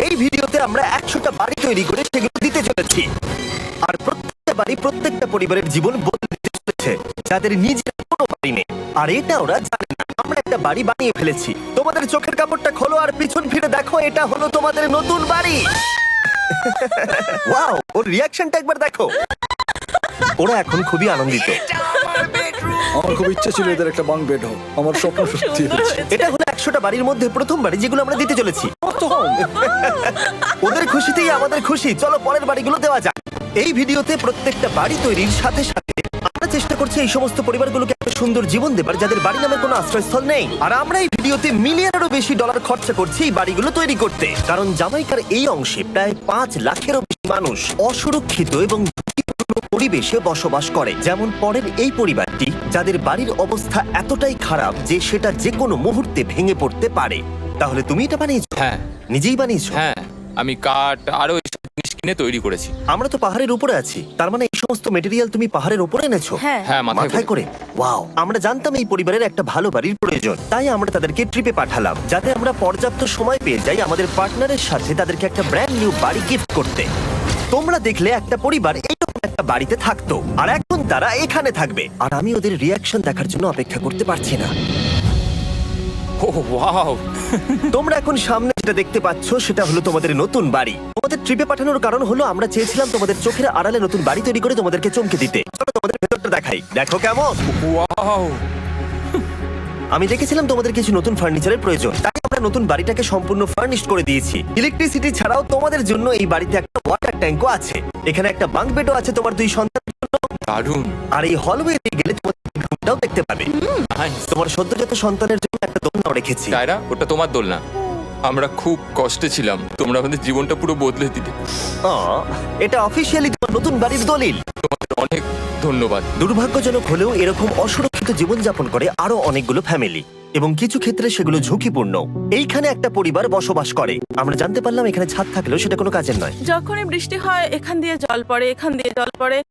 এই ভিডিওতে আমরা 100টা বাড়ি তৈরি করে সেগুলো দিতে চলেছি। আর প্রত্যেকটা বাড়ি প্রত্যেকটা পরিবারের জীবন বদলে দিতে চলেছে যাদের নিজের কোনো বাড়ি নেই। আর এটা ওরা জানে না। আমরা একটা বাড়ি বানিয়ে ফেলেছি। তোমাদের চোখের কাপড়টা খোলো আর পিছন ফিরে দেখো, এটা হলো তোমাদের নতুন বাড়ি। ওয়াও, ওর রিয়াকশনটা একবার দেখো। ওরা এখন খুবই আনন্দিত। আমার খুব ইচ্ছে ছিল এদের একটা বাং বেড হোক। আমার স্বপ্ন সত্যি হয়েছে। এটা হলো 100টা বাড়ির মধ্যে প্রথম বাড়ি যেগুলো আমরা দিতে চলেছি। ওদের খুশিতেই আমাদের খুশি। চলো পরের বাড়িগুলো দেওয়া যাক। এই ভিডিওতে প্রত্যেকটা বাড়ি তৈরির সাথে সাথে আমরা চেষ্টা করছি এই সমস্ত পরিবারগুলোকে একটা সুন্দর জীবন দেবার যাদের বাড়ি নামের কোনো আশ্রয়স্থল নেই। আর আমরা এই ভিডিওতে মিলিয়নেরও বেশি ডলার খরচা করছি এই বাড়িগুলো তৈরি করতে, কারণ জামাইকার এই অংশে প্রায় 5 লাখেরও বেশি মানুষ অসুরক্ষিত এবং ঝুঁকিপূর্ণ পরিবেশে বসবাস করে। যেমন পরের এই পরিবারটি, যাদের বাড়ির অবস্থা এতটাই খারাপ যে সেটা যে কোনো মুহূর্তে ভেঙে পড়তে পারে। তাহলে তুমি এটা বানিয়েছো? হ্যাঁ নিজেই বানিয়েছো? হ্যাঁ, আমি কাঠ আরো এইসব জিনিস কিনে তৈরি করেছি। আমরা তো পাহাড়ের উপরে আছি, তার মানে এই সমস্ত মেটেরিয়াল তুমি পাহাড়ের উপরে এনেছো? হ্যাঁ। হ্যাঁ, মাথায় করে। ওয়াও, আমরা জানতাম এই পরিবারের একটা ভালো বাড়ির প্রয়োজন, তাই আমরা তাদেরকে ট্রিপে পাঠালাম যাতে আমরা পর্যাপ্ত সময় পেয়ে যাই আমাদের পার্টনারের সাথে তাদেরকে একটা ব্র্যান্ড নিউ বাড়ি গিফট করতে। তোমরা দেখলে একটা পরিবার এইরকম একটা বাড়িতে থাকতো, আর এখন তারা এখানে থাকবে। আর আমি ওদের রিয়াকশন দেখার জন্য অপেক্ষা করতে পারছি না। ও ওয়াও, তোমরা এখন সামনে যেটা দেখতে পাচ্ছ সেটা হলো তোমাদের নতুন বাড়ি। তোমাদের ট্রিপে পাঠানোর কারণ হলো আমরা চেয়েছিলাম তোমাদের চোখের আড়ালে নতুন বাড়ি তৈরি করে তোমাদেরকে চমকে দিতে। চলো তোমাদের ভেতরটা দেখাই, দেখো কেমন। ওয়াও, আমি দেখেছিলাম তোমাদের কিছু নতুন ফার্নিচারের প্রয়োজন, তাই আমরা নতুন বাড়িটাকে সম্পূর্ণ ফার্নিশড করে দিয়েছি। ইলেকট্রিসিটি ছাড়াও তোমাদের জন্য এই বাড়িতে একটা ওয়াটার ট্যাঙ্কও আছে। এখানে একটা বাঙ্ক বেডও আছে তোমার 2 সন্তানের জন্য। দারুণ। আর এই হলওয়েতে গেলে তোমাদের বেডরুমটাও দেখতে পাবে। নাইস। তোমার সদ্যজাত সন্তানের জন্য একটা দোলনাও রেখেছি। কায়রা, ওটা তোমার দোলনা। আমরা খুব কষ্টে ছিলাম, তোমরা আমাদের জীবনটা পুরো বদলে দিলে। এটা অফিসিয়ালি তোমার নতুন বাড়ির দলিল। তোমাদের অনেক ধন্যবাদ। দুর্ভাগ্যজনক হলেও এরকম অসুরক্ষিত জীবনযাপন করে আরো অনেকগুলো ফ্যামিলি, এবং কিছু ক্ষেত্রে সেগুলো ঝুঁকিপূর্ণ। এইখানে একটা পরিবার বসবাস করে। আমরা জানতে পারলাম এখানে ছাদ থাকলেও সেটা কোনো কাজের নয়। যখনই বৃষ্টি হয় এখান দিয়ে জল পড়ে, এখান দিয়ে জল পড়ে।